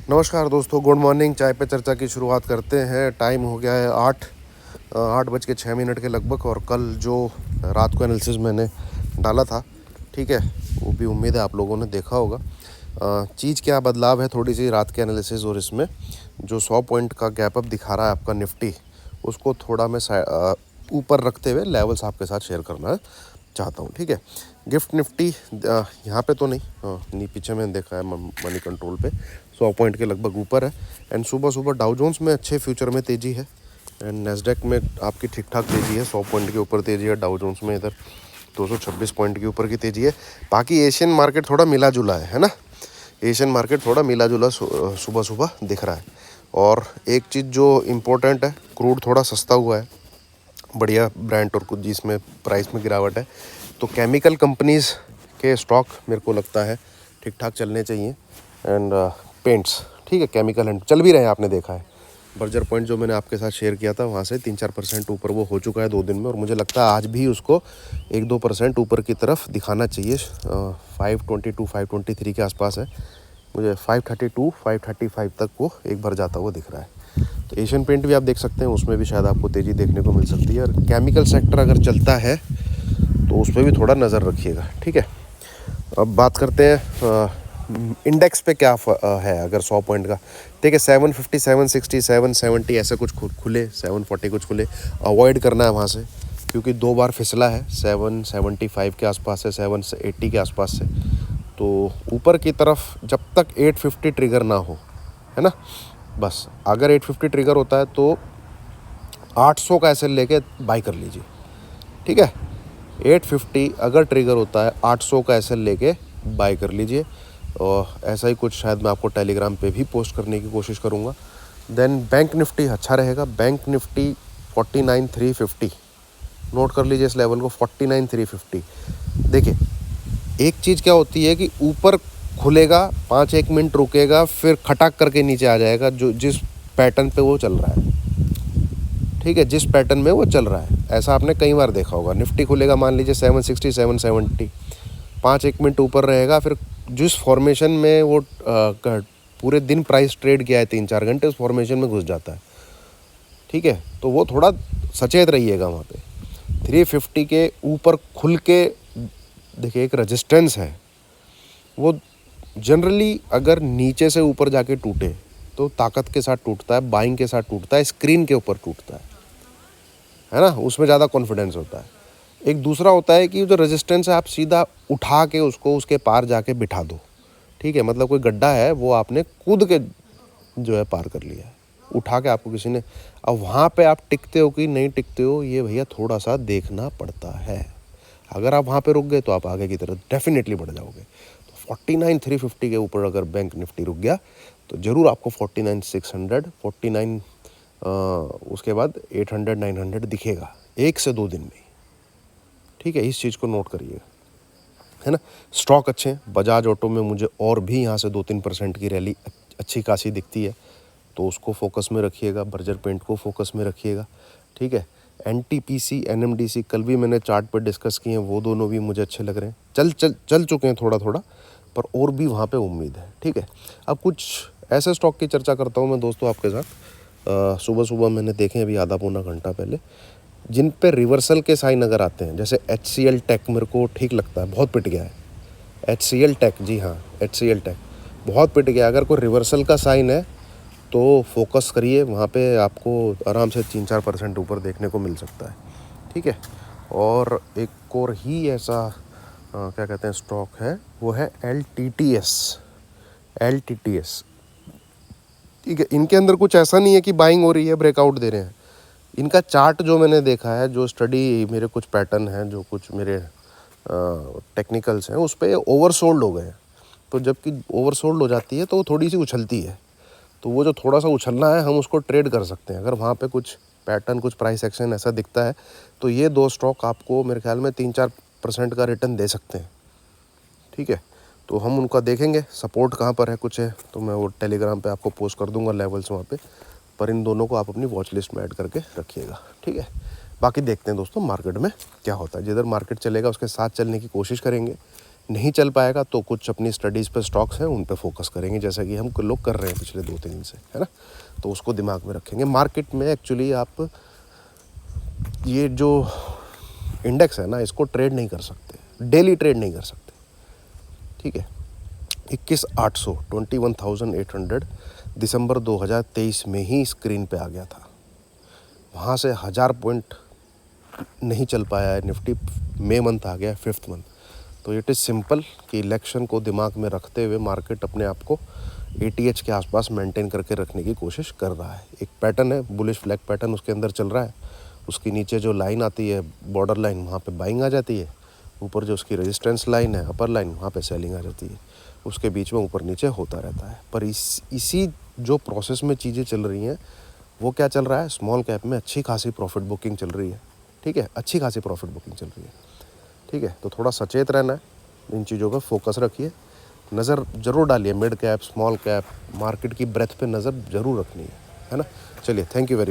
नमस्कार दोस्तों, good morning. चाय पे चर्चा की शुरुआत करते हैं। टाइम हो गया है 8:06 के लगभग। और कल जो रात को एनालिसिस मैंने डाला था, ठीक है, वो भी उम्मीद है आप लोगों ने देखा होगा। चीज़ क्या बदलाव है थोड़ी सी रात के एनालिसिस और इसमें जो 100 पॉइंट का गैप अप दिखा रहा है आपका निफ्टी, उसको थोड़ा मैं ऊपर रखते हुए लेवल्स आपके साथ शेयर करना चाहता हूँ, ठीक है। गिफ्ट निफ्टी यहाँ पे तो नहीं पीछे मैंने देखा है मनी कंट्रोल पे 100 पॉइंट के लगभग ऊपर है। एंड सुबह सुबह डाउ जोन्स में अच्छे फ्यूचर में तेज़ी है एंड नेस्डेक में आपकी ठीक ठाक तेज़ी है। 100 पॉइंट के ऊपर तेज़ी है। डाउ जोन्स में इधर 226 पॉइंट के ऊपर की तेज़ी है। बाकी एशियन मार्केट थोड़ा मिला जुला है ना। एशियन मार्केट थोड़ा मिला जुला सुबह सुबह दिख रहा है। और एक चीज़ जो इम्पोर्टेंट है, क्रूड थोड़ा सस्ता हुआ है, बढ़िया ब्रांड और कुछ जिसमें प्राइस में गिरावट है। तो केमिकल कंपनीज़ के स्टॉक मेरे को लगता है ठीक ठाक चलने चाहिए। एंड पेंट्स, ठीक है, केमिकल एंड चल भी रहे हैं। आपने देखा है बर्जर पॉइंट जो मैंने आपके साथ शेयर किया था, वहाँ से 3-4% ऊपर वो हो चुका है 2 दिन में। और मुझे लगता है आज भी उसको 1-2% ऊपर की तरफ दिखाना चाहिए। 522 523 के आसपास है। मुझे 532 535 तक वो एक बार जाता हुआ दिख रहा है। तो एशियन पेंट भी आप देख सकते हैं, उसमें भी शायद आपको तेज़ी देखने को मिल सकती है। और केमिकल सेक्टर अगर चलता है तो उस पर भी थोड़ा नज़र रखिएगा, ठीक है। अब बात करते हैं इंडेक्स पे क्या है। अगर 100 पॉइंट का देखिए, 750 760 770 ऐसे कुछ खुले, 740 कुछ खुले, अवॉइड करना है वहाँ से, क्योंकि 2 बार फिसला है। 775 के आसपास से 780 के आसपास से। तो ऊपर की तरफ जब तक 850 ट्रिगर ना हो, है ना, बस अगर 850 ट्रिगर होता है तो 800 का ऐसे लेके बाई कर लीजिए, ठीक है। 850 अगर ट्रिगर होता है 800 का ऐसे लेके बाई कर लीजिए। और ऐसा ही कुछ शायद मैं आपको टेलीग्राम पे भी पोस्ट करने की कोशिश करूँगा। देन बैंक निफ्टी अच्छा रहेगा। बैंक निफ्टी 49,350 नोट कर लीजिए इस लेवल को, 49,350। देखिए, एक चीज़ क्या होती है कि ऊपर खुलेगा, 5-1 मिनट रुकेगा, फिर खटाक करके नीचे आ जाएगा, जो जिस पैटर्न पे वो चल रहा है, ठीक है, जिस पैटर्न में वो चल रहा है। ऐसा आपने कई बार देखा होगा। निफ्टी खुलेगा मान लीजिए 760 770, 5-1 मिनट ऊपर रहेगा, फिर जिस फॉर्मेशन में वो पूरे दिन प्राइस ट्रेड किया है 3-4 घंटे, उस फॉर्मेशन में घुस जाता है, ठीक है। तो वो थोड़ा सचेत रहिएगा वहाँ पे। 350 के ऊपर खुल के देखिए, एक रेजिस्टेंस है, वो जनरली अगर नीचे से ऊपर जाके टूटे तो ताकत के साथ टूटता है, बाइंग के साथ टूटता है, स्क्रीन के ऊपर टूटता है ना, उसमें ज़्यादा कॉन्फिडेंस होता है। एक दूसरा होता है कि जो रेजिस्टेंस है आप सीधा उठा के उसको उसके पार जाके बिठा दो, ठीक है। मतलब कोई गड्ढा है, वो आपने कूद के जो है पार कर लिया है, उठा के आपको किसी ने। अब वहाँ पे आप टिकते हो कि नहीं टिकते हो, ये भैया थोड़ा सा देखना पड़ता है। अगर आप वहाँ पे रुक गए तो आप आगे की तरफ डेफिनेटली बढ़ जाओगे। तो 49,350 के ऊपर अगर बैंक निफ्टी रुक गया तो ज़रूर आपको 49,600 49 उसके बाद 800 900 दिखेगा 1 से 2 दिन में, ठीक है। इस चीज़ को नोट करिएगा, है ना। स्टॉक अच्छे हैं। बजाज ऑटो में मुझे और भी यहाँ से 2-3% की रैली अच्छी खासी दिखती है, तो उसको फोकस में रखिएगा। बर्जर पेंट को फोकस में रखिएगा, ठीक है। एनटीपीसी एनएमडीसी कल भी मैंने चार्ट पर डिस्कस किए हैं, वो दोनों भी मुझे अच्छे लग रहे हैं। चल चुके हैं थोड़ा थोड़ा, पर और भी वहाँ पे उम्मीद है, ठीक है। अब कुछ ऐसे स्टॉक की चर्चा करता हूँ मैं दोस्तों आपके साथ। सुबह सुबह मैंने देखे अभी आधा पौना घंटा पहले, जिन पे रिवर्सल के साइन अगर आते हैं, जैसे HCL टेक मेरे को ठीक लगता है, बहुत पिट गया है। HCL टेक, जी हाँ, HCL टेक बहुत पिट गया। अगर कोई रिवर्सल का साइन है तो फोकस करिए, वहाँ पे आपको आराम से 3-4% ऊपर देखने को मिल सकता है, ठीक है। और एक और ही ऐसा क्या कहते हैं स्टॉक है, वो है LTTS। ठीक है। इनके अंदर कुछ ऐसा नहीं है कि बाइंग हो रही है, ब्रेकआउट दे रहे हैं। इनका चार्ट जो मैंने देखा है, जो स्टडी मेरे कुछ पैटर्न हैं, जो कुछ मेरे टेक्निकल्स हैं, उस पर ओवरसोल्ड हो गए हैं। तो जबकि ओवरसोल्ड हो जाती है तो वो थोड़ी सी उछलती है। तो वो जो थोड़ा सा उछलना है, हम उसको ट्रेड कर सकते हैं। अगर वहाँ पे कुछ पैटर्न, कुछ प्राइस एक्शन ऐसा दिखता है, तो ये 2 स्टॉक आपको मेरे ख्याल में 3-4% का रिटर्न दे सकते हैं, ठीक है। तो हम उनका देखेंगे सपोर्ट कहाँ पर है, कुछ है तो मैं वो टेलीग्राम पे आपको पोस्ट कर दूंगा लेवल्स वहाँ पे। पर इन दोनों को आप अपनी वॉच लिस्ट में ऐड करके रखिएगा, ठीक है। बाकी देखते हैं दोस्तों मार्केट में क्या होता है। जिधर मार्केट चलेगा उसके साथ चलने की कोशिश करेंगे। नहीं चल पाएगा तो कुछ अपनी स्टडीज़ पे स्टॉक्स हैं उन पे फोकस करेंगे, जैसा कि हम लोग कर रहे हैं पिछले 2-3 दिन से, है ना। तो उसको दिमाग में रखेंगे। मार्केट में एक्चुअली आप ये जो इंडेक्स है ना, इसको ट्रेड नहीं कर सकते, डेली ट्रेड नहीं कर सकते, ठीक है। 21,800 दिसंबर 2023 में ही स्क्रीन पे आ गया था। वहाँ से 1000 पॉइंट नहीं चल पाया है निफ्टी। मई मंथ आ गया, 5th मंथ। तो इट इज़ सिंपल कि इलेक्शन को दिमाग में रखते हुए मार्केट अपने आप को 80H के आसपास मेंटेन करके रखने की कोशिश कर रहा है। एक पैटर्न है, बुलिश फ्लैग पैटर्न उसके अंदर चल रहा है। उसके नीचे जो लाइन आती है, बॉर्डर लाइन, वहाँ पे बाइंग आ जाती है। ऊपर जो उसकी रेजिस्टेंस लाइन है, अपर लाइन, वहाँ पे सेलिंग आ जाती है। उसके बीच में ऊपर नीचे होता रहता है। पर इसी जो प्रोसेस में चीज़ें चल रही हैं, वो क्या चल रहा है, स्मॉल कैप में अच्छी खासी प्रॉफिट बुकिंग चल रही है, ठीक है, अच्छी खासी प्रॉफिट बुकिंग चल रही है, ठीक है। तो थोड़ा सचेत रहना है, इन चीज़ों पर फोकस रखिए, नज़र ज़रूर डालिए, mid cap, small cap, market की ब्रेथ पे नज़र ज़रूर रखनी है ना। चलिए, थैंक यू वेरी मच।